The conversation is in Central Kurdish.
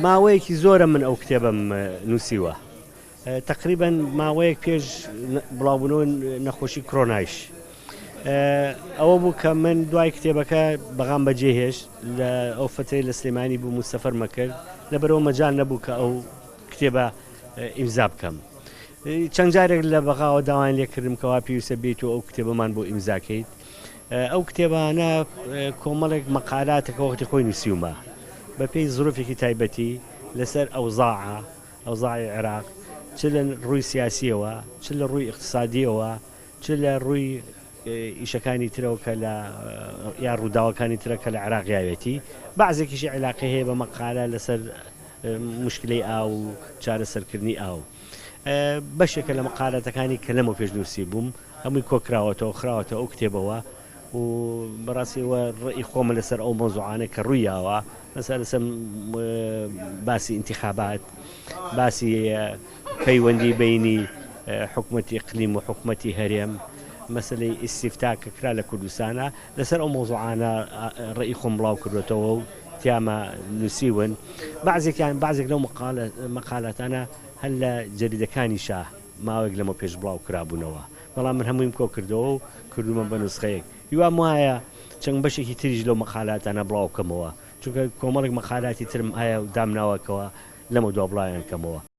ماوەیەکی زۆرە من ئەو کتێبم نووسیوە تقریبا ماوەیەک پێش بڵاوبوونەوە نەخۆشی کۆرۆنایش ئەوە بوو کە من دوای کتێبەکە بەغام بەجێهێش لە ئەو فترەی لە سلێمانی بوو مستەفەرمە کرد لەبەرەوە مەجال نەبوو کە ئەو کتێبە ئیمزا بکەم چەند جارێک لە بەغاوە داوایان لێکردم کەوا پێویستە بێت و ئەو کتێبەمان بۆ ئیمزاکەیت ئەو کتێبانە کۆمەڵێک مەقالاتێکە وەختی خۆی نووسیومە بە پێی زروفێکی تایبەتی لەسەر ئەوزاعی عێراق چ لە ڕووی سیاسیەوە چ لە ڕووی اقتصادیەوە چ لە ڕووی ئیشەکانی ترەوە کە لە یا ڕووداوەکانی ترە کە لە عێراقیاوێتی بەعزێکیشی عێلاقی هەیە بە مەقالە لەسەر مشکلەی ئاو و چارەسەرکردنی ئاو بەشێکە لە مەقالەتەکانی کە لەمە پێشنووسی بووم هەمووی کۆکراوەتەوە خراوەتە ئەو کتێبەوە و بەڕاستیەوە ڕێی خۆمە لەسەر ئەو مۆزوعانە کە ڕوویاوە لەسەر باسی انتخابات باسی پەیوەندی بینی حکومەتی اقلیم و حکومەتی هەرێم مەسلەی ئیستیفتا کە کرا لە کوردستانە لەسەر ئەو مۆزوعانە ڕێی خۆم بڵاو کردوێتەوە و تیامە نووسیون بەعزێک لەو مەقالەتانە هەر لە جەریدەکانی شاه ماوەیەک لەمە پێش بڵاو کرابوونەوە بەڵام من هەموویم کۆ کردەوە و کردومە بە نوسخەیەک هیوام وایە چەند بەشێکی تریش لەو مەقالاتانە بڵاو بکەمەوە چونکە کۆمەڵێک مەقالاتی ترم ئایا و دامناوەکەوە لەمە دوابڵایان کەمەوە